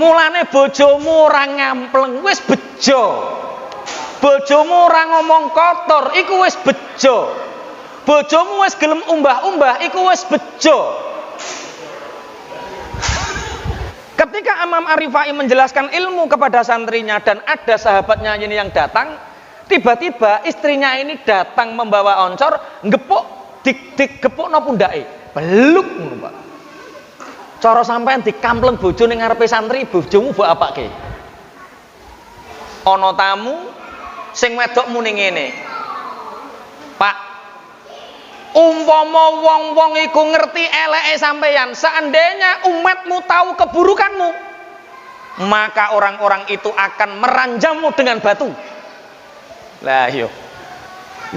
Mulane bojomu ora ngampleng wis bejo. Bojomu ora ngomong kotor iku wis bejo. Bojomu wis gelem umbah-umbah iku wis bejo. Ketika Imam Ar-Rifai menjelaskan ilmu kepada santrinya dan ada sahabatnya ini yang datang, tiba-tiba istrinya ini datang membawa oncor, ngepuk digepukno pundake. Beluk ngono, Pak. Cara sampean dikampleng bojo ning ngarepe santri, bojomu mbok apake? Ana tamu sing wedok muni ngene. Pak, umpama wong-wong iku ngerti eleke sampeyan, seandainya umatmu tahu keburukanmu, maka orang-orang itu akan meranjammu dengan batu. Lah iya.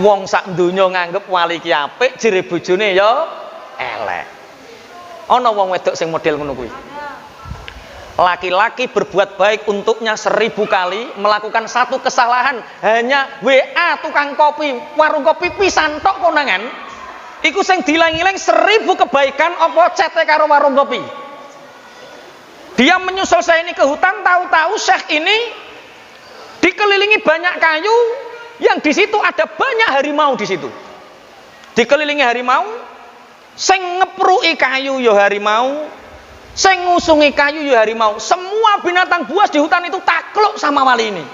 Wong sak donya nganggep wali ki apik, jere bojone ya elek. Ana wong wedok sing model ngono kuwi. Laki-laki berbuat baik untuknya 1000 kali, melakukan satu kesalahan hanya WA tukang kopi, warung kopi pisan tok konangan. Iku sing dilang-ilang 1000 kebaikan apa cete karo warung kopi. Dia menyusul saya ini ke hutan, tahu-tahu syekh ini dikelilingi banyak kayu, yang di situ ada banyak harimau di situ. Dikelilingi harimau, sing ngepruki kayu ya harimau, sing ngusungi kayu ya harimau. Semua binatang buas di hutan itu takluk sama wali ini.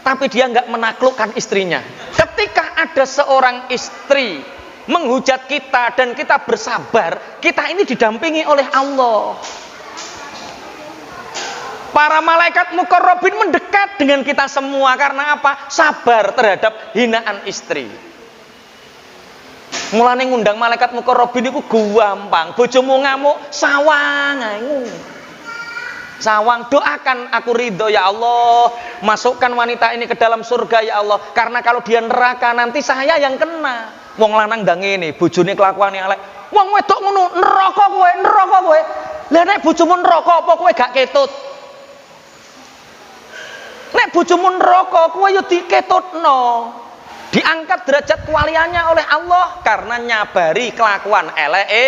Tapi dia nggak menaklukkan istrinya. Ketika ada seorang istri menghujat kita dan kita bersabar, kita ini didampingi oleh Allah. Para malaikat muqarrabin mendekat dengan kita semua karena apa? Sabar terhadap hinaan istri. Mulane ngundang malaikat muqarrabin iku gampang. Bojomu ngamuk, sawang ae. Sawang, doakan aku ridho ya Allah, masukkan wanita ini ke dalam surga ya Allah, karena kalau dia neraka nanti saya yang kena. Wong lanang ndang ngene, bojone kelakuane elek. Wong wedok ngono, neraka kowe, neraka kowe. Lah nek bojomu neraka apa kowe gak ketut? Nek bojomu neraka kowe yo diketutno. Diangkat derajat kewaliannya oleh Allah karena nyabari kelakuan eleke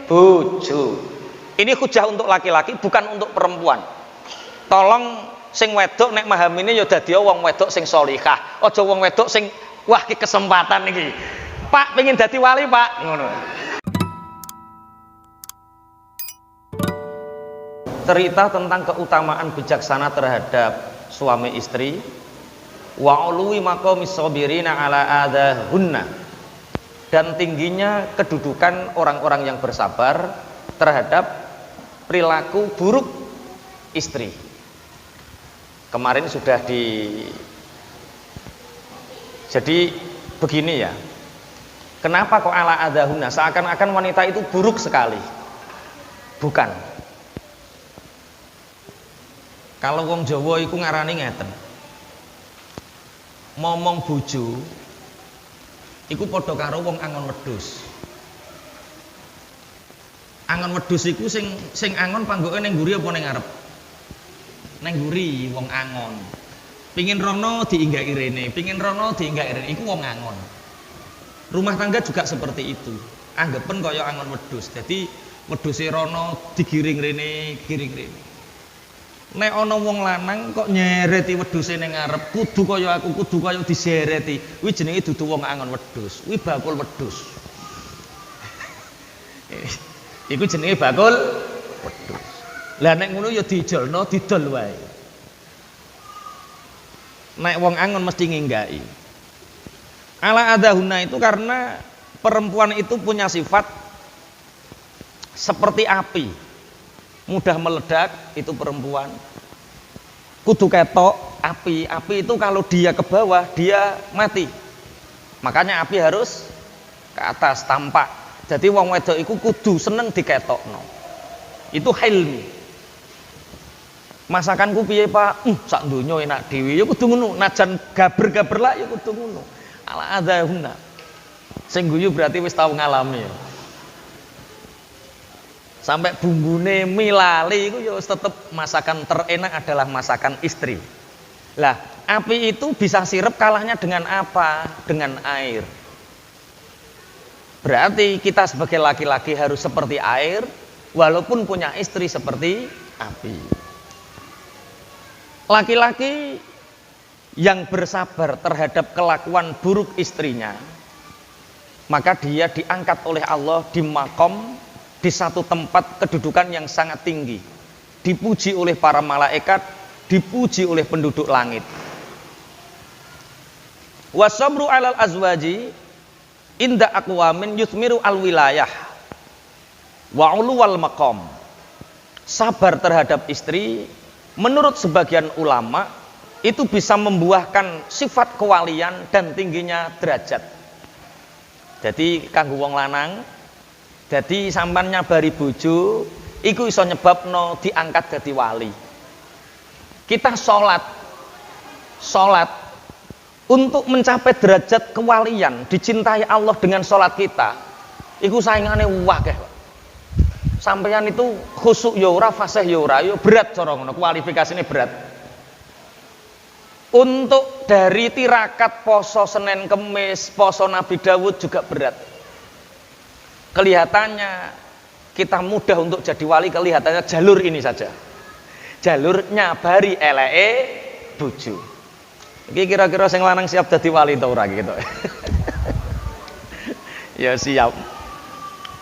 bojo. Ini hujah untuk laki-laki, bukan untuk perempuan. Tolong sing wedok nek mahamine ya dadi wong wedok sing sholihah. Aja wong wedok sing wah ki kesempatan iki. Pak pengen dadi wali, Pak. Ngono. Cerita tentang keutamaan bijaksana terhadap suami istri. Wa ului maqamis sabirina ala adahunna, dan tingginya kedudukan orang-orang yang bersabar terhadap perilaku buruk istri. Kemarin sudah jadi begini ya. Kenapa kok ala adahunna? Seakan-akan wanita itu buruk sekali. Bukan. Kalau wong Jawa iku ngarani ngeten. Momong bojo iku padha karo wong angon wedhus. Angon wedhus iku sing angon panggoke ning mburi apa ning ngarep? Ning mburi wong angon. Pingin rono diinggaki rene, pingin rono diinggaki rene, iku wong angon. Rumah tangga juga seperti itu. Anggepen kaya angon wedhus. Jadi wedhuse rono digiring rene, giring rene. Nek ana wong lanang kok nyereti wedhuse ning ngarep, kudu kaya aku, kudu kaya disereti. Kuwi jenenge dudu wong angon wedhus, kuwi bakul wedhus. Iku jenenge bakul wedhus. Lah nek ngono ya dijolno, didol wae. Nek wong angon mesti nginggaki. Ala adahuna itu karena perempuan itu punya sifat seperti api. Mudah meledak, itu perempuan. Kudu ketok api. Api itu kalau dia ke bawah, dia mati. Makanya api harus ke atas, tampak. Jadi wong wedok iku kudu seneng diketokno. Itu hilmi. Masakanku piye, Pak? Sak donya enak dhewe. Ya kudu ngono. Najan gaber-gaber lah ya kudu ngono. Ala adahuna. Sing guyu berarti wis tau ngalami ya. Sampai bumbune milali itu ya tetap masakan terenak adalah masakan istri. Lah, api itu bisa sirep kalahnya dengan apa? Dengan air. Berarti kita sebagai laki-laki harus seperti air walaupun punya istri seperti api. Laki-laki yang bersabar terhadap kelakuan buruk istrinya, maka dia diangkat oleh Allah di makom, di satu tempat kedudukan yang sangat tinggi, dipuji oleh para malaikat, dipuji oleh penduduk langit. Wasabru alal azwaji inda aqwamin yuthmiru al wilayah wa uluwal maqam. Sabar terhadap istri menurut sebagian ulama itu bisa membuahkan sifat kewalian dan tingginya derajat. Jadi kanggo wong lanang, jadi sampean nyabari bojo iku iso nyebabno diangkat dadi wali. Kita sholat untuk mencapai derajat kewalian, dicintai Allah dengan sholat kita, iku saingane akeh. Sampeyan itu khusuk ya ora, fasih ya ora, ya berat cara ngono, kualifikasine berat. Untuk dari tirakat poso Senin Kemis, poso Nabi Dawud juga berat. Kelihatannya kita mudah untuk jadi wali, kelihatannya jalur ini saja. Jalur nyabari eleke bojo. Iki kira-kira sing lanang siap dadi wali ta ora gitu. Ya siap.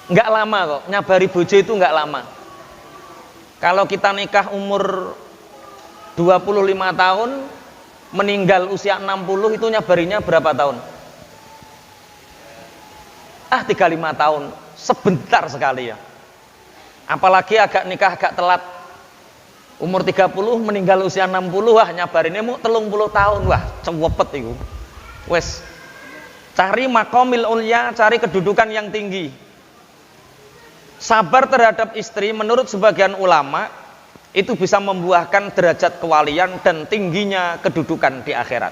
Enggak lama kok, nyabari bojo itu enggak lama. Kalau kita nikah umur 25 tahun, meninggal usia 60, itu nyabarinya berapa tahun? 35 tahun, sebentar sekali ya. Apalagi nikah agak telat, umur 30 meninggal usia 60, wah nyabarinnya mau 30 tahun, wah cepet itu. Wes, cari makomil ulya, cari kedudukan yang tinggi. Sabar terhadap istri menurut sebagian ulama itu bisa membuahkan derajat kewalian dan tingginya kedudukan di akhirat.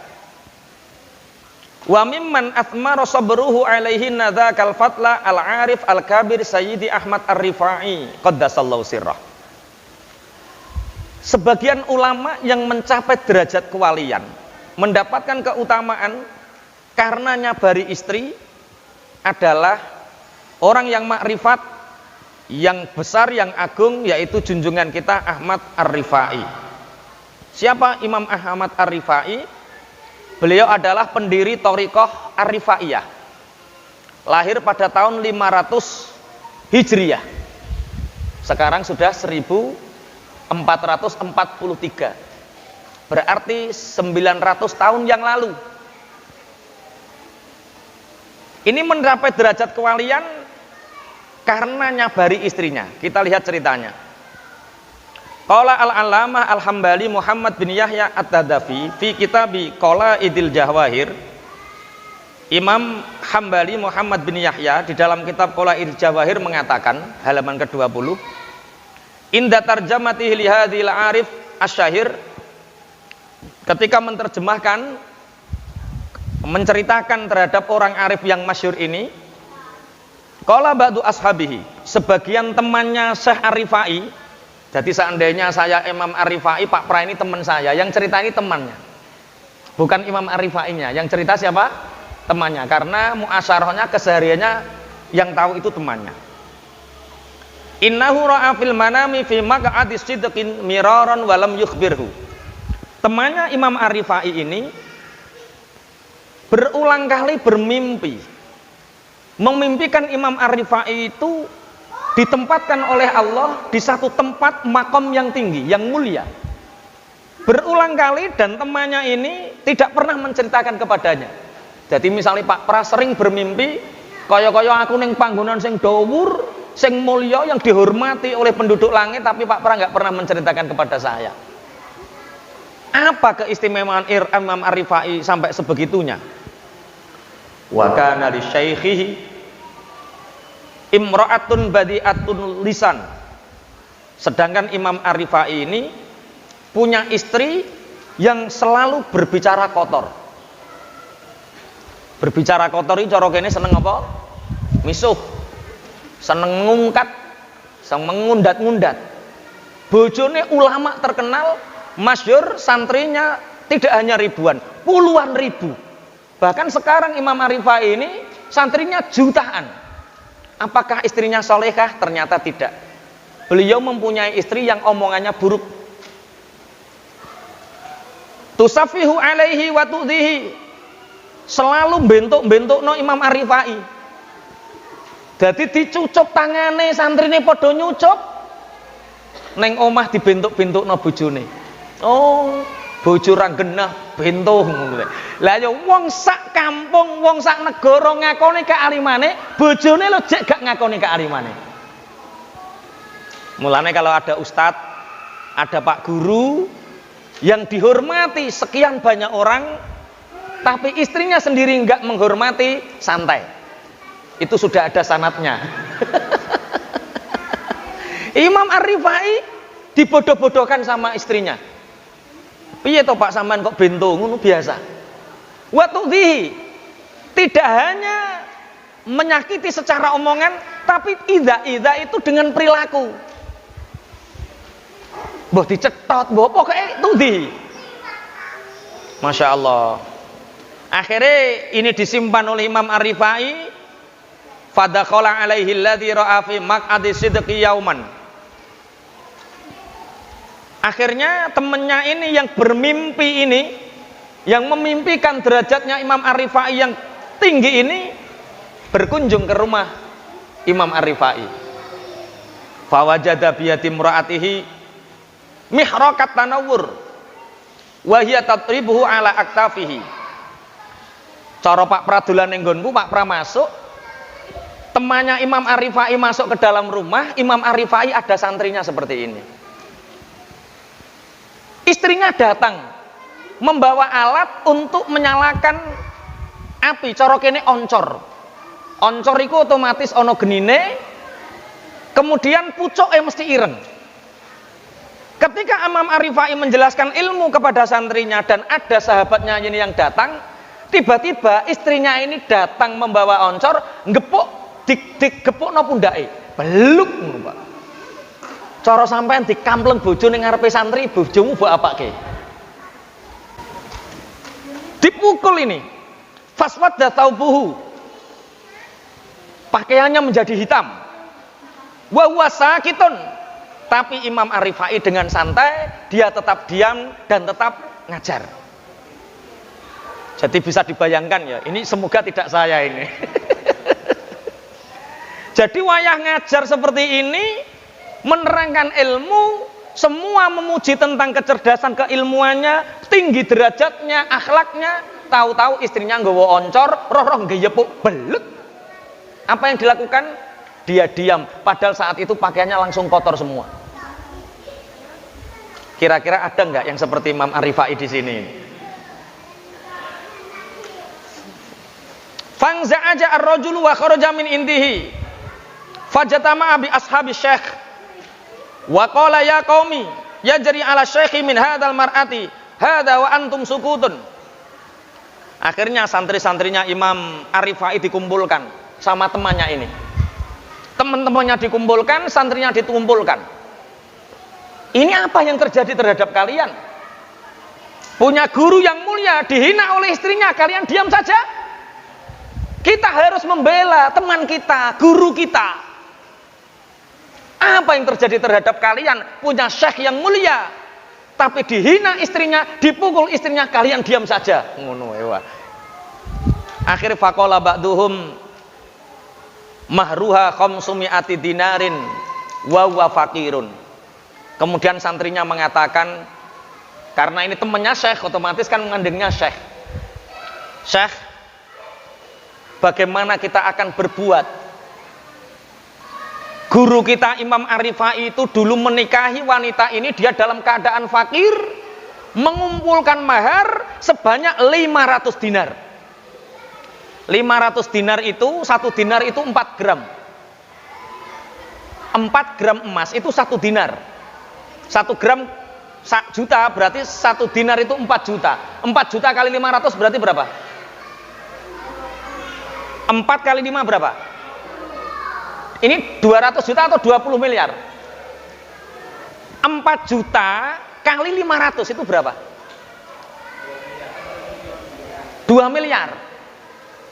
Wa mimman athmara sabruhu alaihi nadzakal fatla al-arif al-kabir Sayyidi Ahmad Ar-Rifai qaddasallahu sirrah. Sebagian ulama yang mencapai derajat kewalian mendapatkan keutamaan karena nyabari istri adalah orang yang makrifat, yang besar, yang agung, yaitu junjungan kita Ahmad Ar-Rifai. Siapa Imam Ahmad Ar-Rifai? Beliau adalah pendiri Thariqah Ar-Rifaiyah. Lahir pada tahun 500 Hijriyah. Sekarang sudah 1443. Berarti 900 tahun yang lalu. Ini mencapai derajat kewalian karena nyabari istrinya. Kita lihat ceritanya. Qala al-Allamah Al-Hambali Muhammad bin Yahya At-Tadafi fi kitabi Qalaidil Jawahir. Imam Hambali Muhammad bin Yahya di dalam kitab Qalaidil Jawahir mengatakan, halaman ke-20, inda tarjamatihi li hadhil arif asy-syahir, ketika menerjemahkan, menceritakan terhadap orang arif yang masyhur ini, qala ba'du ashabihi, sebagian temannya Syekh Ar-Rifai. Jadi seandainya saya Imam Ar-Rifai, Pak Pra ini teman saya, yang cerita ini temannya, bukan Imam Ar-Rifainya. Yang cerita siapa? Temannya, karena muasyarahnya, kesehariannya yang tahu itu temannya. Innahu ra'a fil manami fi maq'adi sidqin miraran wa lam yukhbirhu. Temannya Imam Ar-Rifai ini berulang kali bermimpi, memimpikan Imam Ar-Rifai itu ditempatkan oleh Allah di satu tempat makom yang tinggi, yang mulia. Berulang kali, dan temannya ini tidak pernah menceritakan kepadanya. Jadi misalnya Pak Pra sering bermimpi kaya-kaya aku ning panggonan sing dhawur, sing mulya, yang dihormati oleh penduduk langit, tapi Pak Pra nggak pernah menceritakan kepada saya. Apa keistimewaan Imam Ar-Rifai sampai sebegitunya? Wa kana li syaikhihi imra'atun badi'atun lisan. Sedangkan Imam Ar-Rifai ini punya istri yang selalu berbicara kotor. Berbicara kotor ini cara kene seneng apa? Misuh. Seneng ngungkat, seneng mengundat-ngundat. Bojone ulama terkenal, masyhur, santrinya tidak hanya ribuan, puluhan ribu. Bahkan sekarang Imam Ar-Rifai ini santrinya jutaan. Apakah istrinya solehah? Ternyata tidak. Beliau mempunyai istri yang omongannya buruk. tusafihu alaihi wa tudhihi, selalu bentuk-bentukno Imam Ar-Rifai. Dadi dicucup tangane santrine padha nyucup, neng omah dibentuk-bentukno bojone. Oh, bojo ra genah bentuk ngono. Lah ya wong sak kampung, wong sak negara ngakoni kealimane, bojone lho jek gak ngakoni kealimane. Mulane kalau ada ustadz, ada pak guru yang dihormati sekian banyak orang, tapi istrinya sendiri enggak menghormati, santai. Itu sudah ada sanadnya. Imam Ar-Rifai dibodoh-bodohkan sama istrinya. Piye to Pak sampean kok bento ngono biasa. Wa tudhihi, tidak hanya menyakiti secara omongan, tapi idza itu dengan perilaku. Mbah dicetot, mbah pokoke tudhi. Masya Allah. Akhirnya ini disimpan oleh Imam Ar-Rifai. Fadakhala alaihi alladhi ra'a fi maq'adi sidqi yauman. Akhirnya temannya ini yang bermimpi ini, yang memimpikan derajatnya Imam Ar-Rifai yang tinggi ini, berkunjung ke rumah Imam Ar-Rifai. Fawajada biyadi imra'atihi mihrakat tanawur wa hiya tatribuhu ala aktafihi. Cara Pak Pradolan ning nggonku, Pak Pra masuk, temannya Imam Ar-Rifai masuk ke dalam rumah, Imam Ar-Rifai ada santrinya seperti ini. Istrinya datang membawa alat untuk menyalakan api, cara kene oncor. Oncor iku otomatis ono genine, kemudian pucuke mesti ireng. Ketika Imam Ar-Rifai menjelaskan ilmu kepada santrinya dan ada sahabatnya ini yang datang, tiba-tiba istrinya ini datang membawa oncor, ngepuk digepukno pundake. Beluk ngono, Pak. Cara sampean dikampleng bojo ning ngarepe santri, bojomu mbok apake? Dipukul ini. Faswadda taubuhu. Pakaiannya menjadi hitam. Wa huwa sakitun. Tapi Imam Ar-Rifai dengan santai, dia tetap diam dan tetap ngajar. Jadi bisa dibayangkan ya, ini semoga tidak saya ini. Jadi wayah ngajar seperti ini, menerangkan ilmu, semua memuji tentang kecerdasan keilmuannya, tinggi derajatnya, akhlaknya. Tahu-tahu istrinya nggawa oncor, roh-roh nggeyepuk, belek. Apa yang dilakukan? Dia diam, padahal saat itu pakaiannya langsung kotor semua. Kira-kira ada nggak yang seperti Imam Ar-Rifai di sini? Fangza'aja ar-rajulu wa kharaja min indihi. Fajatama bi ashabi syekh. Wa qala ya qaumi yajri ala syekhi min hadzal mar'ati hadza wa antum sukutun. Akhirnya santri-santrinya Imam Ar-Rifai dikumpulkan sama temannya ini. Teman-temannya dikumpulkan, santrinya dikumpulkan. Ini apa yang terjadi terhadap kalian? Punya guru yang mulia dihina oleh istrinya, kalian diam saja? Kita harus membela teman kita, guru kita. Apa yang terjadi terhadap kalian? Punya syekh yang mulia, tapi dihina istrinya, dipukul istrinya, kalian diam saja. Ngono ya. Akhir faqala ba'duhum mahruha khamsumi'ati dinarin wa huwa faqirun. Kemudian santrinya mengatakan, karena ini temannya syekh, otomatis kan mengandungnya syekh. Syekh, bagaimana kita akan berbuat? Guru kita Imam Ar-Rifai itu dulu menikahi wanita ini, dia dalam keadaan fakir, mengumpulkan mahar sebanyak 500 dinar. 500 dinar itu, 1 dinar itu 4 gram. 4 gram emas itu 1 dinar. 1 gram 1 juta, berarti 1 dinar itu 4 juta. 4 juta kali 500 berarti berapa? 4 kali 5 berapa? Ini 200 juta atau 20 miliar? 4 juta kali 500 itu berapa? 2 miliar.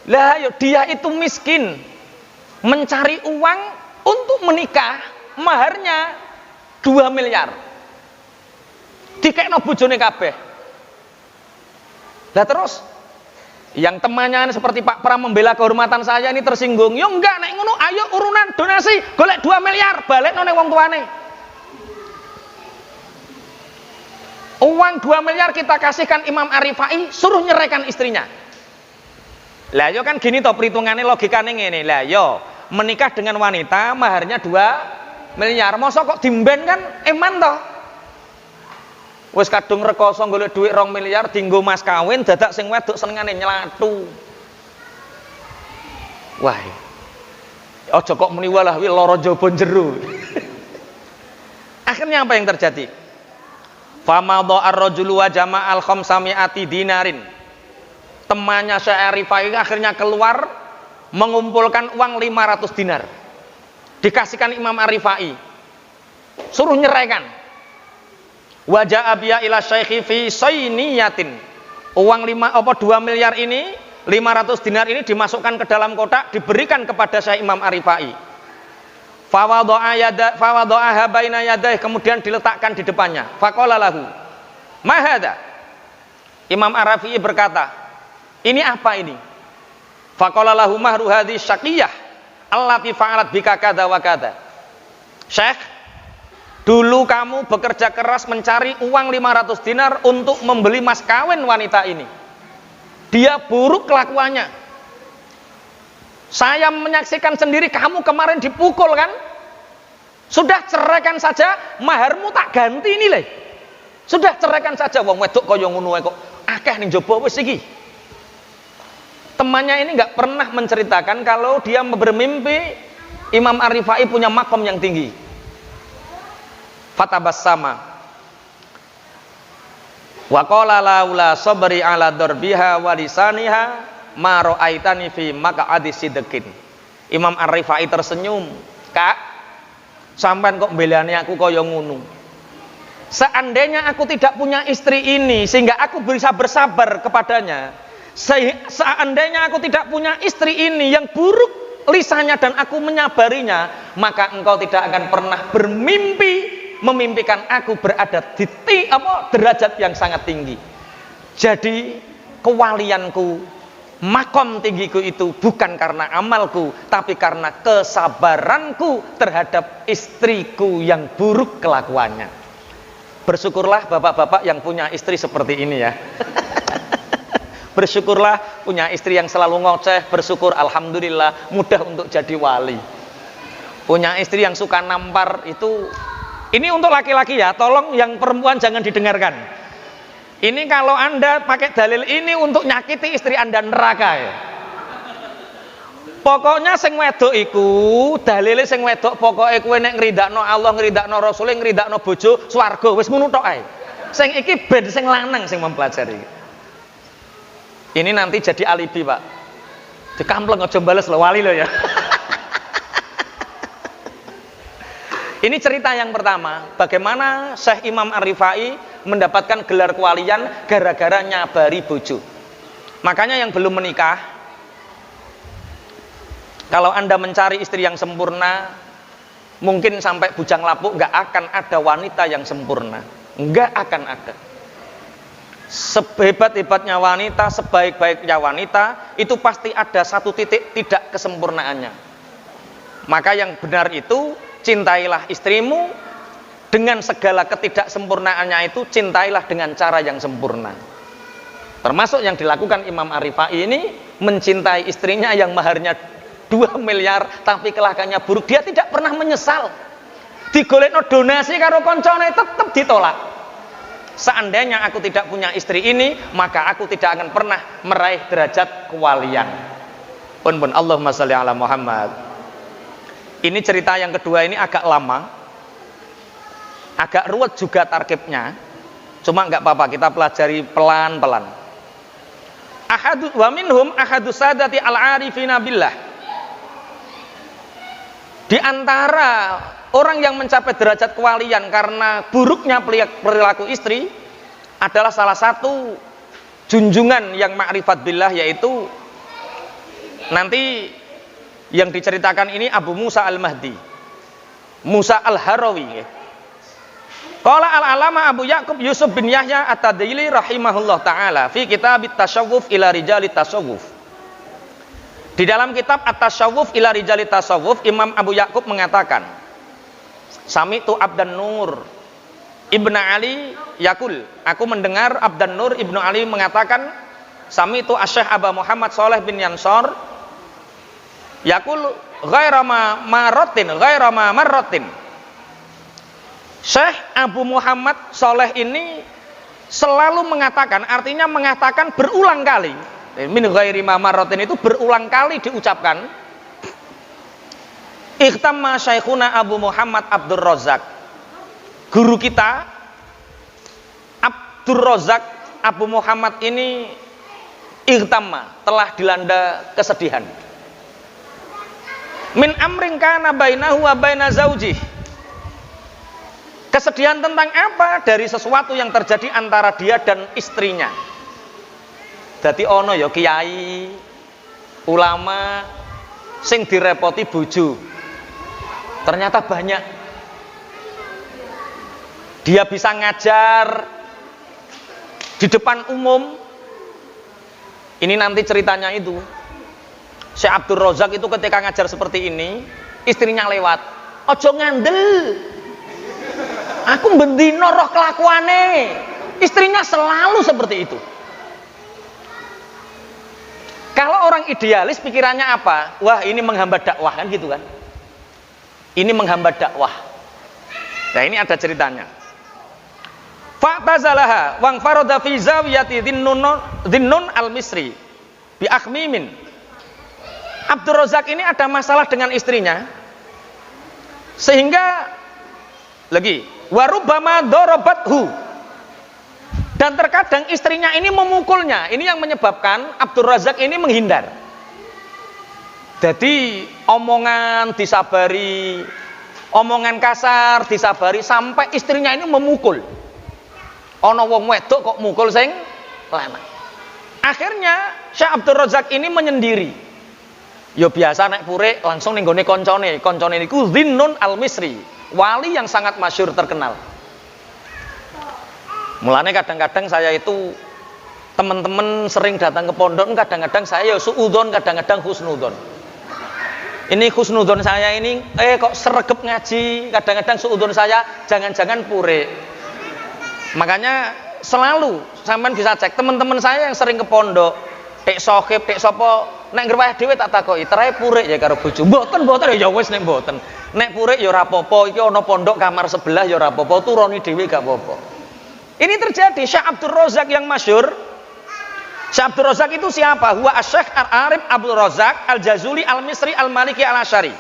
Lah dia itu miskin, mencari uang untuk menikah, maharnya 2 miliar. Dikekno bojone kabeh. Lah terus yang temannya seperti Pak Pram membela kehormatan saya ini tersinggung. Yo enggak, nek ngono ayo urunan donasi, golek 2 miliar balik nang wong tuane. Uang 2 miliar kita kasihkan Imam Arifai, suruh nyeraikan istrinya. Lah yo kan gini toh perhitungannya, logikane ngene. Lah yo menikah dengan wanita maharnya 2 miliar. Masa kok dimben kan eman toh. Wis kadung rekoso golek duit 2 miliar dienggo mas kawin, dadak sing wedok senengane nyelatu. Wah. Aja kok muni walah wi lara jaba jero. Akhirnya apa yang terjadi? Famadha ar-rajulu wa jama'al khamsami'ati dinarin. Temannya Syekh Arifai akhirnya keluar mengumpulkan uang 500 dinar. Dikasihkan Imam Arifai. Suruh nyeraikan. Wa ja'a biya ila syaikhi fi sayniyatin. Uang 2 miliar ini, 500 dinar ini dimasukkan ke dalam kotak, diberikan kepada Syekh Imam Arifai. Fawadha'a baina yadayhi, kemudian diletakkan di depannya. Faqala lahu, "Ma hadza?" Imam Arifai berkata, "Ini apa ini?" Faqala lahu, "Mahru hadhi syaqiyah allati fa'alat bika kadza wa kadza." Syekh, dulu kamu bekerja keras mencari uang 500 dinar untuk membeli mas kawin wanita ini. Dia buruk kelakuannya. Saya menyaksikan sendiri kamu kemarin dipukul kan? Sudah ceraikan saja, maharmu tak ganti ini le. Sudah ceraikan saja, wong wedok kaya ngono kok akeh ning jaba wis iki. Temannya ini nggak pernah menceritakan kalau dia bermimpi Imam Arifai punya makom yang tinggi. Fatabassama. Wa qala laula sabri ala darbiha wa lisaniha ma ra'aitani fi maq'adi sidqin. Imam Arifai tersenyum, "Kak, sampean kok belani aku kaya ngono. Seandainya aku tidak punya istri ini sehingga aku bisa bersabar kepadanya, seandainya aku tidak punya istri ini yang buruk lisannya dan aku menyabarinya, maka engkau tidak akan pernah bermimpi memimpikan aku berada di derajat yang sangat tinggi." Jadi kewalianku, makom tinggiku itu bukan karena amalku, tapi karena kesabaranku terhadap istriku yang buruk kelakuannya. Bersyukurlah bapak-bapak yang punya istri seperti ini ya. Bersyukurlah punya istri yang selalu ngoceh. Bersyukur, alhamdulillah, mudah untuk jadi wali. Punya istri yang suka nampar itu, ini untuk laki-laki ya, tolong yang perempuan jangan didengarkan. Ini kalau Anda pakai dalil ini untuk nyakiti istri Anda, neraka ya. Pokoknya sing wedok iku, dalile sing wedok pokoke kowe nek ngridakno Allah, ngridakno Rasul, ngridakno bojo, swarga, wis ngono tok ae. Sing iki ben sing lanang sing mempelajari. Ini nanti jadi alibi, Pak. Dikampleng aja bales lho, wali lho ya. Ini cerita yang pertama, bagaimana Syekh Imam Arifai mendapatkan gelar kewalian gara-gara nyabari bojo. Makanya yang belum menikah, kalau Anda mencari istri yang sempurna, mungkin sampai bujang lapuk nggak akan ada wanita yang sempurna, nggak akan ada. Sehebat-hebatnya wanita, sebaik-baiknya wanita, itu pasti ada satu titik tidak kesempurnaannya. Maka yang benar itu, cintailah istrimu dengan segala ketidaksempurnaannya itu, cintailah dengan cara yang sempurna. Termasuk yang dilakukan Imam Arifai ini, mencintai istrinya yang maharnya 2 miliar tapi kelakuannya buruk. Dia tidak pernah menyesal. Digolekno donasi karo koncone tetap ditolak. Seandainya aku tidak punya istri ini, maka aku tidak akan pernah meraih derajat kewalian. Pun Allahumma sholli ala Muhammad. Ini cerita yang kedua, ini agak lama, agak ruwet juga tarkibnya, cuma nggak apa-apa, kita pelajari pelan-pelan. Wa minhum ahadus sadati al-arifina billah. Di antara orang yang mencapai derajat kewalian karena buruknya perilaku istri adalah salah satu junjungan yang ma'rifat billah, yaitu nanti yang diceritakan ini Abu Musa al-Mahdi, Musa al-Harawi. Qala al-alama Abu Ya'qub Yusuf bin Yahya At-Tadili rahimahullah taala fi kitab At-Tasawwuf ila Rijali Tasawwuf. Di dalam kitab At-Tasawwuf ila Rijali Tasawwuf, Imam Abu Ya'qub mengatakan, Sami'tu Abdan Nur Ibnu Ali yakul, aku mendengar Abdan Nur Ibnu Ali mengatakan, Sami'tu Asy-Syaikh Aba Muhammad Shalih bin Yansor yakul ghaira ma marratin. Syekh Abu Muhammad Shalih ini selalu mengatakan, artinya mengatakan berulang kali. Min ghairi ma marratin itu berulang kali diucapkan. Ikhtamma Syekhuna Abu Muhammad Abdur Razzaq. Guru kita Abdur Razzaq Abu Muhammad ini ikhtamma, telah dilanda kesedihan. Min amrin kana bainahu wa baina zaujih. Kesedihan tentang apa? Dari sesuatu yang terjadi antara dia dan istrinya. Dadi ono ya kiai, ulama sing direpoti bojo. Ternyata banyak. Dia bisa ngajar di depan umum. Ini nanti ceritanya itu. Syekh Abdur Razzaq itu ketika ngajar seperti ini, istrinya lewat. Ojo ngandel. Aku bendino roh kelakuane. Istrinya selalu seperti itu. Kalau orang idealis pikirannya apa? Wah, ini menghambat dakwah, kan gitu kan? Ini menghambat dakwah. Nah, ini ada ceritanya. Fa'tazalaha wang farada fi zawiyati Dhinnun al-Misri bi akhmimin. Abdur Razzaq ini ada masalah dengan istrinya, sehingga lagi warubbama dorobathu, dan terkadang istrinya ini memukulnya. Ini yang menyebabkan Abdur Razzaq ini menghindar. Jadi omongan disabari, omongan kasar disabari, sampai istrinya ini memukul. Ono wong wedok kok mukul sing lanang. Akhirnya Syekh Abdur Razzaq ini menyendiri. Ya biasa naik pure langsung ning gone koncone. Koncone niku Dhinnun al-Misri, wali yang sangat masyhur terkenal. Mulane kadang-kadang saya itu teman-teman sering datang ke pondok, kadang-kadang saya ya suudzon, kadang-kadang husnudzon. Ini husnudzon saya ini kok sregep ngaji, kadang-kadang suudzon saya jangan-jangan pure. Makanya selalu sampean bisa cek teman-teman saya yang sering ke pondok, tek sohib, tek sapa, nek ngerwah dhewe tak takoki, "Terae purek ya karo bojo?" Mboten ya wis nek mboten. Nek purek ya ora apa-apa, iki ana pondok kamar sebelah ya ora apa-apa, turuni dhewe gak apa-apa. Ini terjadi. Syekh Abdur Razzaq yang masyhur. Syekh Abdur Razzaq itu siapa? Huwa Asy-Syaikh Al-Arif Abdur Razzaq Al-Jazuli Al-Misri Al-Maliki Al-Asy'ari.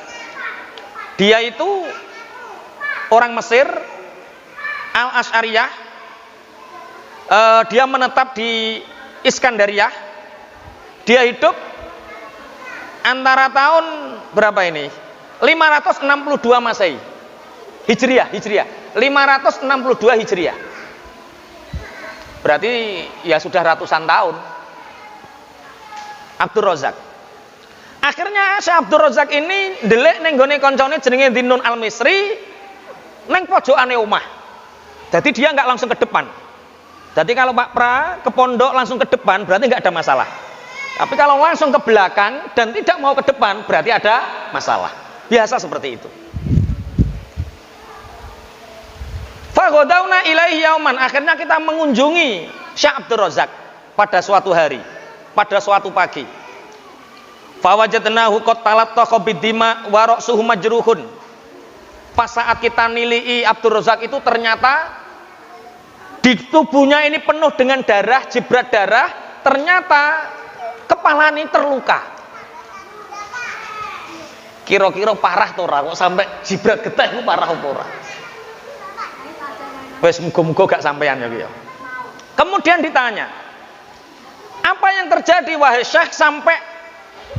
Dia itu orang Mesir, Al-Asy'ariyah. Dia menetap di Iskandariah. Dia hidup antara tahun berapa ini? 562 Masehi. Hijriah. 562 Hijriah. Berarti ya sudah ratusan tahun. Abdur Razzaq. Akhirnya Syekh Abdur Razzaq ini ndelik ning gone koncone jenenge Dhinnun al-Misri ning pojokane omah. Jadi dia nggak langsung ke depan. Jadi kalau Pak Pra ke pondok langsung ke depan berarti nggak ada masalah. Tapi kalau langsung ke belakang dan tidak mau ke depan berarti ada masalah. Biasa seperti itu. Faghadauna ilaihi yauman, akhirnya kita mengunjungi Syekh Abdur Razzaq pada suatu hari, pada suatu pagi. Fawajadnahu qad talattaqa bidima wa ra'suhu majruhun. Pas saat kita nilai Abdur Razzaq itu ternyata di tubuhnya ini penuh dengan darah, jibrat darah, ternyata kepala ini terluka. Kira-kira parah tuh ora kok sampai jibrat getah itu parah apa ora? Wes muga-muga gak sampean ya. Kemudian ditanya, apa yang terjadi wahai Syekh sampai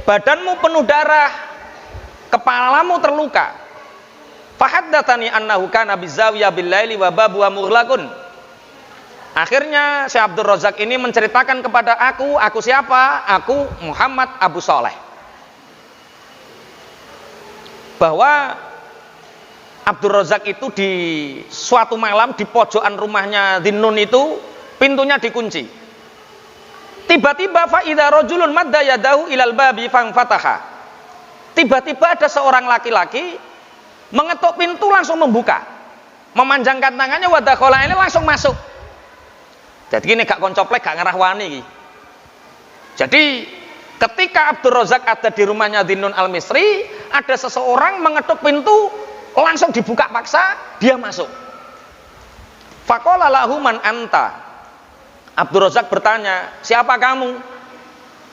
badanmu penuh darah, kepalamu terluka? Fahaddatsani annahu kana bizawiyah bil-laili wa babuha mughlaqun. Akhirnya Syekh Abdur Razzaq ini menceritakan kepada aku siapa? Aku Muhammad Abu Shalih. Bahwa Abdur Razak itu di suatu malam di pojokan rumahnya Dhinnun itu pintunya dikunci. Tiba-tiba fa idza rajulun madda yadahu ilal babi fataha. Tiba-tiba ada seorang laki-laki mengetuk pintu langsung membuka. Memanjangkan tangannya wa dakhala ini langsung masuk. Jadi ini gak koncoplek gak ngarah wani iki. Jadi ketika Abdur Razak ada di rumahnya Dhinnun al-Misri, ada seseorang mengetuk pintu langsung dibuka paksa, dia masuk. Faqala lahu man anta. Abdur Razak bertanya, siapa kamu?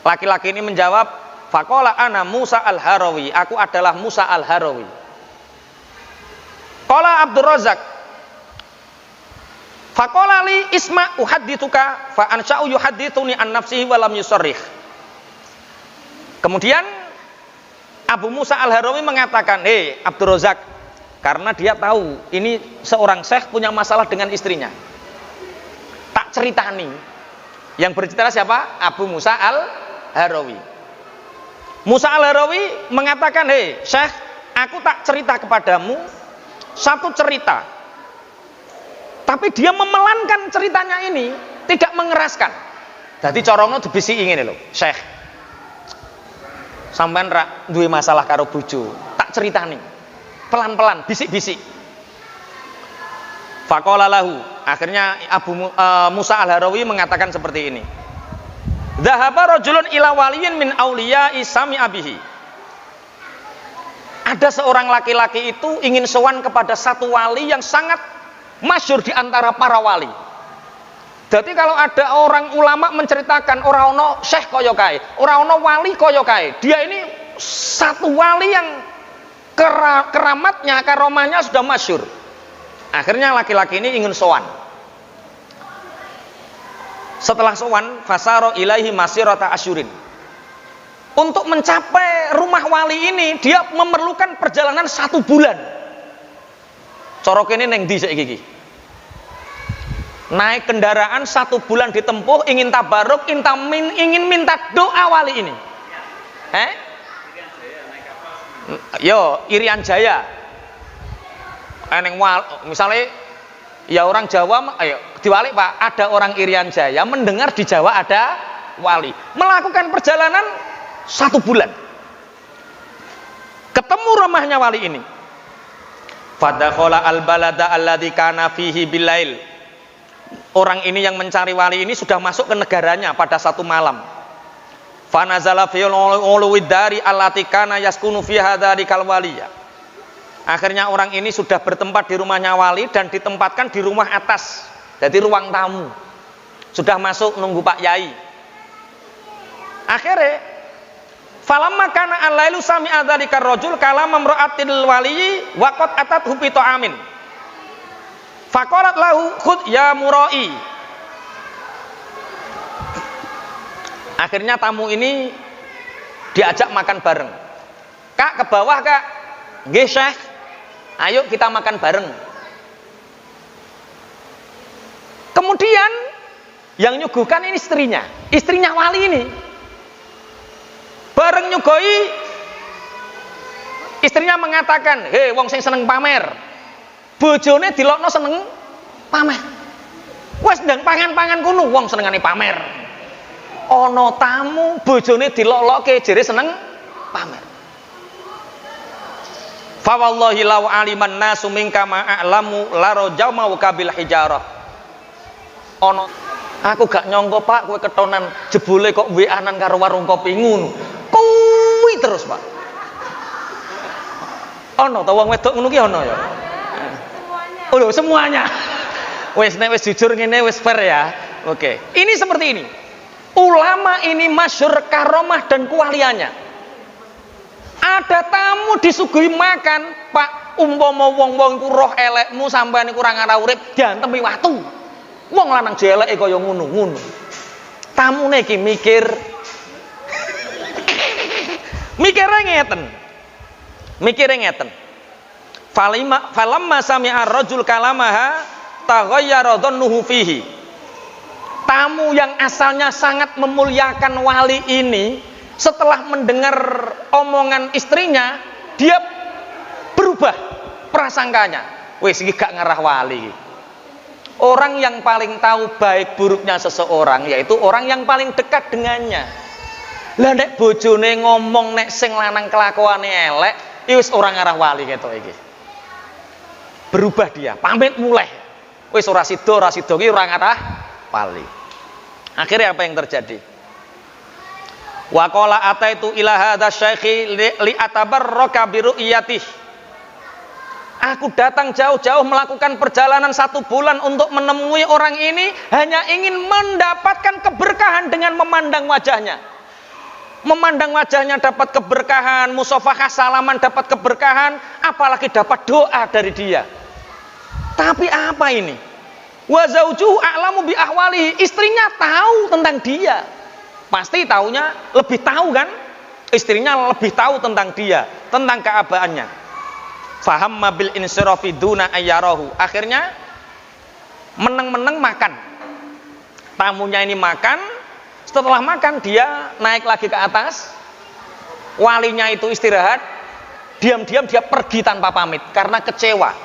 Laki-laki ini menjawab, faqala ana Musa al-Harawi, aku adalah Musa al-Harawi. Qala Abdur Razak, faqala li isma uhaddithuka fa ansha'u yuhaddithuni an nafsihi wa lam yusarrih. Kemudian Abu Musa al-Harawi mengatakan, "Hei Abdur Razak," karena dia tahu ini seorang syekh punya masalah dengan istrinya. Tak ceritani. Yang bercerita siapa? Abu Musa al-Harawi. Musa al-Harawi mengatakan, "Hei syekh, aku tak cerita kepadamu satu cerita." Tapi dia memelankan ceritanya ini, tidak mengeraskan. Jadi corongno dibisi ingin lho, syekh. Sampean rak duwe masalah karo bojo, tak ceritani. Pelan-pelan, bisik-bisik. Faqala lahu, akhirnya Abu Musa al-Harawi mengatakan seperti ini. Dhahaba rajulun ila waliyin min auliya'i sami'a bihi. Ada seorang laki-laki itu ingin sowan kepada satu wali yang sangat masyhur di antara para wali. Jadi kalau ada orang ulama menceritakan ora ono syekh kaya kae, ora ono wali kaya kae. Dia ini satu wali yang keramatnya, karomahnya sudah masyhur. Akhirnya laki-laki ini ingin sowan. Setelah sowan, fasaro ilaihi masirata asyurin. Untuk mencapai rumah wali ini, dia memerlukan perjalanan 1 bulan. Corok ini neng di saiki. Naik kendaraan 1 bulan ditempuh, ingin tabaruk, ingin minta doa wali ini. Yo, Irian Jaya. Misalnya ya orang Jawa, ayo diwalik Pak, ada orang Irian Jaya mendengar di Jawa ada wali, melakukan perjalanan 1 bulan. Ketemu rumahnya wali ini. Fadakhala al-balada alladzi kana fihi bilail. Orang ini yang mencari wali ini sudah masuk ke negaranya pada satu malam. Fanazala fi uluwidari allati kana yaskunu fiha dzarikal waliya. Akhirnya orang ini sudah bertempat di rumahnya wali dan ditempatkan di rumah atas. Jadi ruang tamu. Sudah masuk nunggu Pak Yai. Akhirnya falamma kana al-lailu sami'a dzalika rajul kalama imra'atil wali waqad atathu bi ta'amin. Faqalat lahu khudh ya murai. Akhirnya tamu ini diajak makan bareng. Kak, ke bawah Kak. Nggih Syekh. Ayo kita makan bareng. Kemudian yang nyuguhkan ini istrinya wali ini. Bareng nyugoi, istrinya mengatakan, "Hei wong sing seneng pamer, bojone dilokno seneng pamer. Wes ndang pangan-pangan kuno wong senengane pamer." Ana tamu bojone dilok-lokke jere seneng pamer. Fa wallahi law aliman nasu minka ma'alamu laro jamau kabil hijarah. Ana aku gak nyangka Pak kowe ketonan jebule kok WA-an karo warung kopi ngono. Kuwi terus Pak. Ana ta wong wedok ngono ki ana ya? Semuanya. Oh, semuanya. Wes nek wis jujur ngene wis fair ya. Oke. Ini seperti ini. Ulama ini masyhur karomah dan kualiannya. Ada tamu disuguhi makan, Pak, umpama wong-wong iku roh elekmu sampean iku ora ngarah urip, diantemi watu. Wong lanang jeleke kaya ngono-ngono. Tamune iki mikir. Mikire ngeten. Falamma sami'a ar-rajul kalamaha taghayyara dhannuhu fihi. Tamu yang asalnya sangat memuliakan wali ini, setelah mendengar omongan istrinya, dia berubah. prasangkanya. Wis iki gak ngarah wali. Orang yang paling tahu baik buruknya seseorang yaitu orang yang paling dekat dengannya. Lah nek bojone ngomong nek sing lanang kelakuane elek, wis ora ngarah wali ketok iki. Berubah dia, pamit mulai. Wis ora sida ki ora ngarah wali. Akhirnya apa yang terjadi? Wa qala ataitu ila hadza syaikhi li atabarraka bi ru'yatih. Aku datang jauh-jauh melakukan perjalanan 1 bulan untuk menemui orang ini hanya ingin mendapatkan keberkahan dengan memandang wajahnya. Memandang wajahnya dapat keberkahan, musafahah salaman dapat keberkahan, apalagi dapat doa dari dia. Tapi apa ini? Wa zaujuhu a'lamu bi ahwalihi, istrinya tahu tentang dia. Pasti taunya lebih tahu kan? Istrinya lebih tahu tentang dia, tentang keabaannya. Faham mabil insirafi duna ayyarahu. Akhirnya meneng-meneng makan. Tamunya ini makan. Setelah makan dia naik lagi ke atas. Walinya itu istirahat. Diam-diam dia pergi tanpa pamit karena kecewa.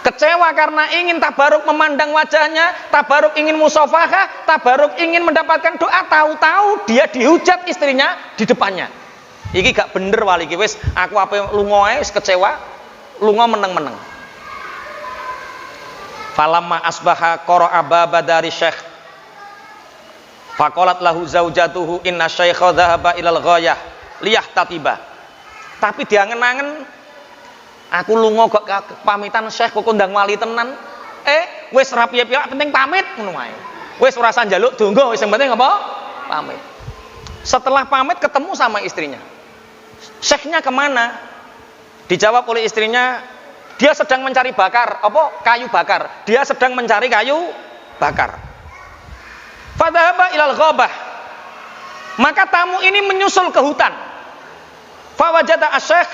Kecewa karena ingin tabaruk memandang wajahnya, tabaruk ingin musafahah, tabaruk ingin mendapatkan doa, tahu-tahu dia dihujat istrinya di depannya. Iki gak bener wali iki wis aku apa lunga ae wis kecewa, lunga meneng-meneng. Falamma asbaha qara'a baba dari syekh. Faqalat lahu zaujatuhu inna syaikha dhahaba ilal ghayah liyahtatiba. Tapi dia ngenangen aku lunga kok pamitan syekh kok kondang wali tenan. Wis ra piye-piye penting pamit ngono wae. Wis ora usah njaluk donga wis yang penting apa? Pamit. Setelah pamit ketemu sama istrinya. Syekhnya kemana? Dijawab oleh istrinya, dia sedang mencari bakar, kayu bakar. Dia sedang mencari kayu bakar. Fadhahaba ilal ghabah. Maka tamu ini menyusul ke hutan. Fawajada asy-syekh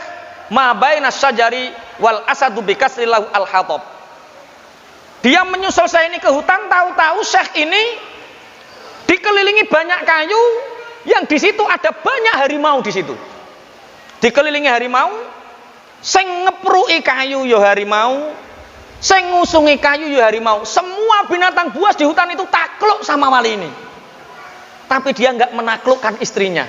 ma baina syajari wal asadu bikasri lahu al-hatab. Dia menyusul saya ini ke hutan, tahu-tahu syekh ini dikelilingi banyak kayu yang di situ ada banyak harimau di situ. Dikelilingi harimau, sing ngepruki kayu ya harimau, sing ngusungi kayu ya harimau. Semua binatang buas di hutan itu takluk sama wali ini. Tapi dia nggak menaklukkan istrinya.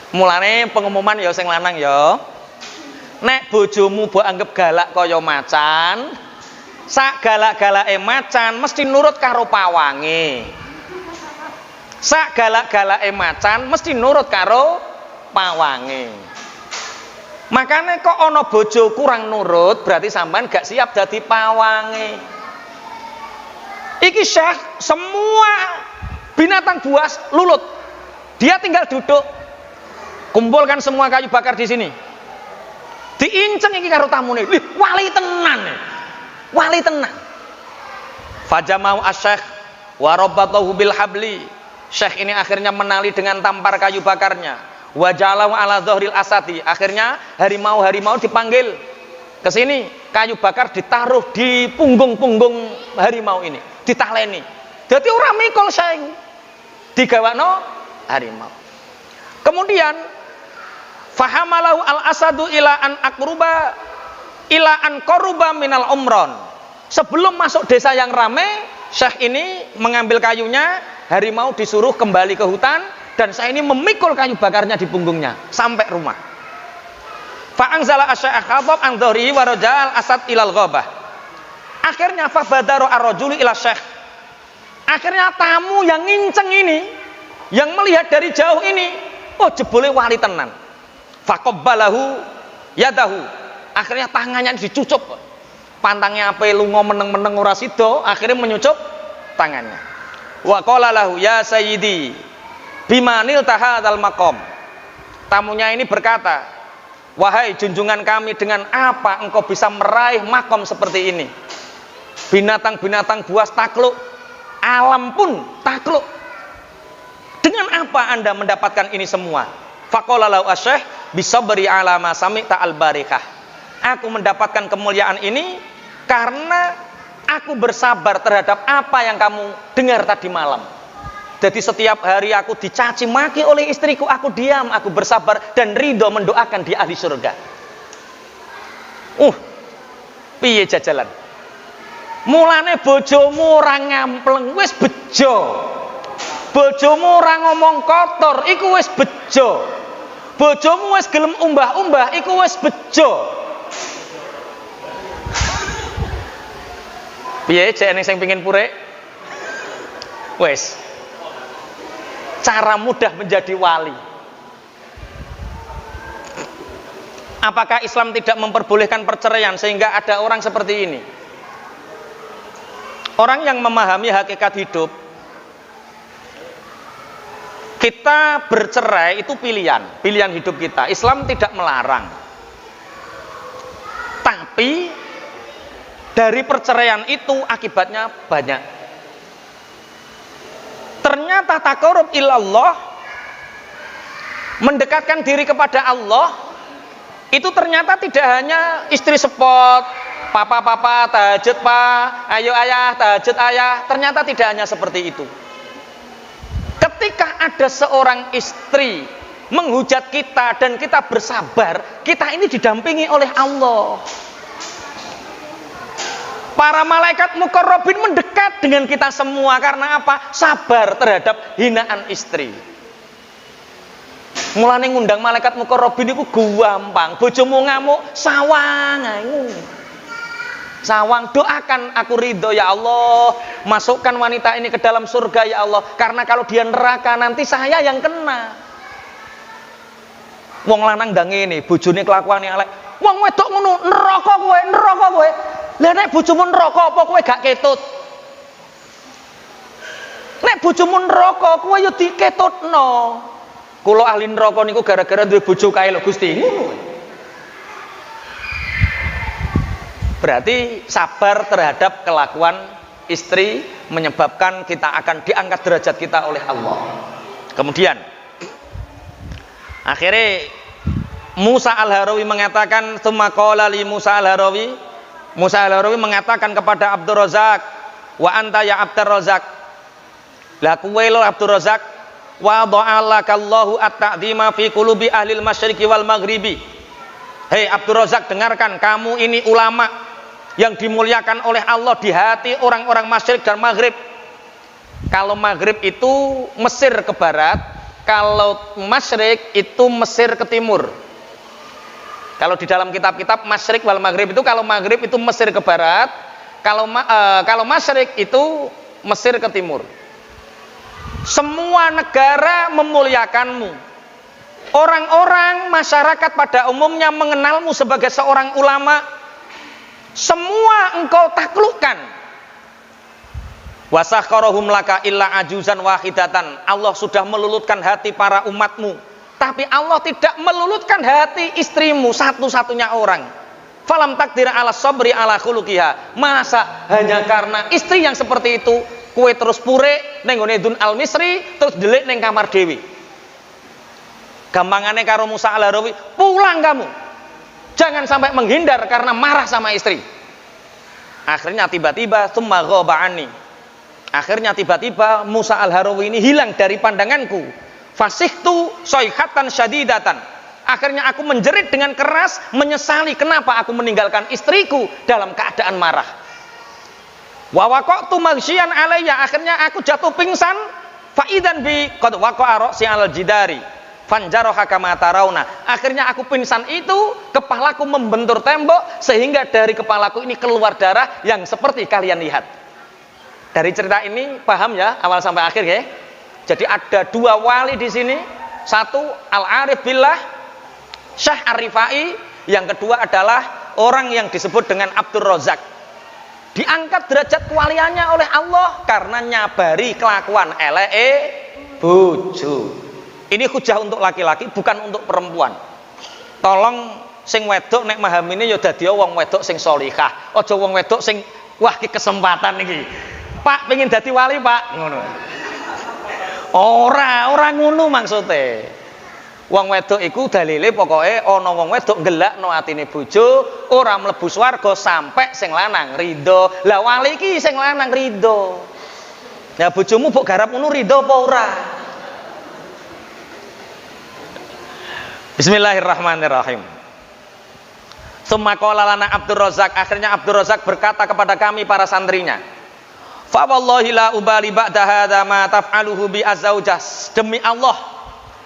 Mulane pengumuman ya sing lanang ya. Nek bojomu mbok anggap galak kaya macan, sak galak-galake macan mesti nurut karo pawange. Sak galak-galake macan mesti nurut karo pawange. Makanya kok ana bojo kurang nurut berarti sampean gak siap dadi pawange. Iki syekh semua binatang buas lulut. Dia tinggal duduk. Kumpulkan semua kayu bakar di sini. Diinceng iki karo tamune. Wali tenan. Wali tenan. Fajamau asy-syekh wa rabbatahu bil habli. Syekh ini akhirnya menali dengan tampar kayu bakarnya. Wajalahu ala dhahril asadi. Akhirnya harimau-harimau dipanggil ke sini. Kayu bakar ditaruh di punggung-punggung harimau ini, ditahleni. Jadi orang mikul syekh digawakno harimau. Kemudian fahamalahu al asadu ila an aqruba ila an qaruba minal umron. Sebelum masuk desa yang ramai, syekh ini mengambil kayunya. Harimau disuruh kembali ke hutan dan saya ini memikul kayu bakarnya di punggungnya sampai rumah. Fa'angzala asy-syekh khatab an dhahrihi wa raja'al asad ilal ghabah. Akhirnya fabadaru ar-rajulu ila syekh. Akhirnya tamu yang nginceng ini, yang melihat dari jauh ini, oh jebule wali tenan. Faqabbalahu yadahu. Akhirnya tangannya dicucup. Pantangnya ape lunga meneng-meneng ora sida, akhirnya menyucup tangannya. Wa qala lahu ya sayyidi bimanil tahadzal maqam. Tamunya ini berkata, wahai junjungan kami, dengan apa engkau bisa meraih makom seperti ini? Binatang-binatang buas takluk, alam pun takluk. Dengan apa Anda mendapatkan ini semua? Faqala lahu asy-syekh bisabri ala ma sami'ta al-barikah. Aku mendapatkan kemuliaan ini karena aku bersabar terhadap apa yang kamu dengar tadi malam. Jadi setiap hari aku dicaci maki oleh istriku, aku diam, aku bersabar dan ridho mendoakan dia ahli surga. Piye jajalan? Mulane bojomu ora ngampleng wis bejo. Bojomu ora ngomong kotor iku wis bejo. Bojomu wis gelem umbah-umbah iku wis bejo. Piye cek ning sing pengin purek? Wis. Cara mudah menjadi wali. Apakah Islam tidak memperbolehkan perceraian sehingga ada orang seperti ini? Orang yang memahami hakikat hidup, kita bercerai itu pilihan hidup kita. Islam tidak melarang. Tapi dari perceraian itu akibatnya banyak. Ternyata taqarrub ilallah, mendekatkan diri kepada Allah, itu ternyata tidak hanya istri spot, papa tahajud pak, ayo ayah tahajud ayah. Ternyata tidak hanya seperti itu. Ketika ada seorang istri menghujat kita dan kita bersabar, kita ini didampingi oleh Allah. Para malaikat muqarrabin mendekat dengan kita semua. Karena apa? Sabar terhadap hinaan istri. Mulane ngundang malaikat muqarrabin itu gampang. Bojomu ngamuk, sawang ae. Sawang, doakan aku ridho ya Allah. Masukkan wanita ini ke dalam surga ya Allah. Karena kalau dia neraka nanti saya yang kena. Wong lanang ndang ngene, bojone kelakuane elek. Wong wedok ngono, neraka kowe. Lah nek bojomu neraka apa kowe gak ketut? Nek bojomu neraka kowe yo diketutno. Kula ahli neraka niku gara-gara duwe bojo kae lho Gusti. Ngono. Berarti sabar terhadap kelakuan istri menyebabkan kita akan diangkat derajat kita oleh Allah. Kemudian akhirnya Musa al-Harawi mengatakan, tsumma qala li Musa al-Harawi, Musa al-Harawi mengatakan kepada Abdul Razak, wa anta ya Abdul Razak, la kuwe lo Abdul Razak, wa dha'alakallahu at-ta'dhima fi qulubi ahlil masyriqi wal maghribi. Hei Abdul Razak, dengarkan, kamu ini ulama yang dimuliakan oleh Allah di hati orang-orang masyriq dan maghrib. Kalau maghrib itu Mesir ke barat, kalau masyriq itu Mesir ke timur. Kalau di dalam kitab-kitab masyriq wal maghrib itu, kalau maghrib itu Mesir ke barat, kalau masyriq itu Mesir ke timur. Semua negara memuliakanmu. Orang-orang masyarakat pada umumnya mengenalmu sebagai seorang ulama. Semua engkau taklukkan. Wasakharahum laka illa ajuzan wahidatan. Allah sudah melulutkan hati para umatmu. Tapi Allah tidak melulutkan hati istrimu, satu-satunya orang. Falam takdir ala sabri ala khuluqiha. Masa hanya karena istri yang seperti itu, kue terus pure neng gone Dun al Misri, terus delik neng kamar dewi. Gampangane karo Musa al-Harawi, pulang kamu. Jangan sampai menghindar karena marah sama istri. Akhirnya tiba-tiba tsumma ghaba anni. Akhirnya tiba-tiba Musa al-Harawi ini hilang dari pandanganku. Fasihtu soihatan syadidatan. Akhirnya aku menjerit dengan keras, menyesali kenapa aku meninggalkan istriku dalam keadaan marah. Wa waqa'tu maghsyian alayya. Akhirnya aku jatuh pingsan. Faidan bi qad waqa'a ra'si 'alal jidari. Fanjaraha kama tarawna. Akhirnya aku pingsan itu, kepalaku membentur tembok sehingga dari kepalaku ini keluar darah yang seperti kalian lihat. Dari cerita ini paham ya awal sampai akhir ya? Jadi ada dua wali di sini. Satu Al-Arif Billah, Syekh Ar-Rifai. Yang kedua adalah orang yang disebut dengan Abdul Razak. Diangkat derajat kewaliannya oleh Allah karena nyabari kelakuan eleke bojo. Ini hujah untuk laki-laki, bukan untuk perempuan. Tolong sing wedok nek mahamine ya dadi wong wedok sing sholihah. Aja wong wedok sing wah iki kesempatan iki. Pak pengen dadi wali, Pak. Ngono. Ora ngono maksude. Wong wedok iku dalile pokoke ana wong wedok nggelakno atine bojo, ora mlebu swarga sampai sing lanang ridho. Lah wali iki sing lanang ridho. Ya bojomu mbok garap ngono ridho apa ora? Bismillahirrahmanirrahim. Summa qala lana Abdur Razak, akhirnya Abdur Razak berkata kepada kami para santrinya, fa wallahi la ubali ba'da hadza ma taf'aluhu bi azaujas. Demi Allah,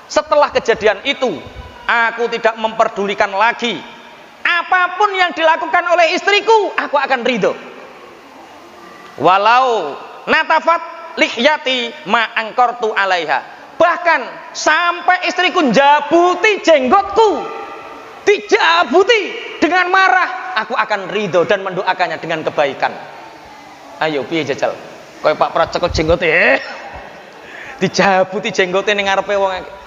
setelah kejadian itu aku tidak memperdulikan lagi apapun yang dilakukan oleh istriku, aku akan ridho. Walau natafat lihyati ma angkortu alaiha. Bahkan sampai istriku jabuti jenggotku, dijabuti dengan marah, aku akan ridho dan mendoakannya dengan kebaikan. Ayo piye jajal? Kowe Pak Pracekel jenggote dijabuti jenggote ning ngarepe wong.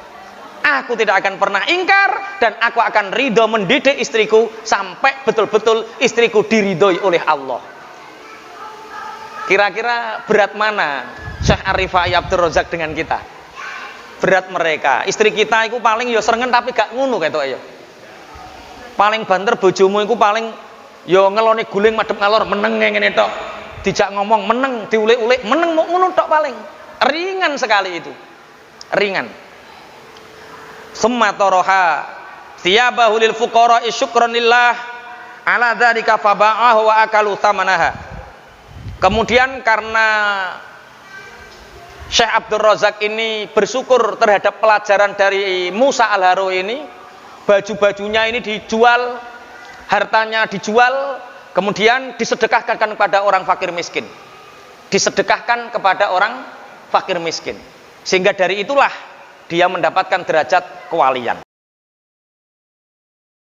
Aku tidak akan pernah ingkar dan aku akan ridho mendidik istriku sampai betul-betul istriku diridhoi oleh Allah. Kira-kira berat mana Syekh Arifai Abdur Razak dengan kita? Berat mereka. Istri kita itu paling ya serengen tapi gak ngono ketok ya. Paling banter bojomu iku paling ya ngelone guling madhep ngalor meneng ngene tok. Dijak ngomong meneng, diulik-ulik meneng mok ngono tok paling. Ringan sekali itu. Ringan. Summa taraha thiyabahu lil fuqara syukran lillah ala dzalika faba'ahu wa akalu thamanaha. Kemudian karena Syekh Abdur Razak ini bersyukur terhadap pelajaran dari Musa Al-Haru ini, baju-bajunya ini dijual, hartanya dijual, kemudian disedekahkan kepada orang fakir miskin. Disedekahkan kepada orang fakir miskin. Sehingga dari itulah dia mendapatkan derajat kewalian.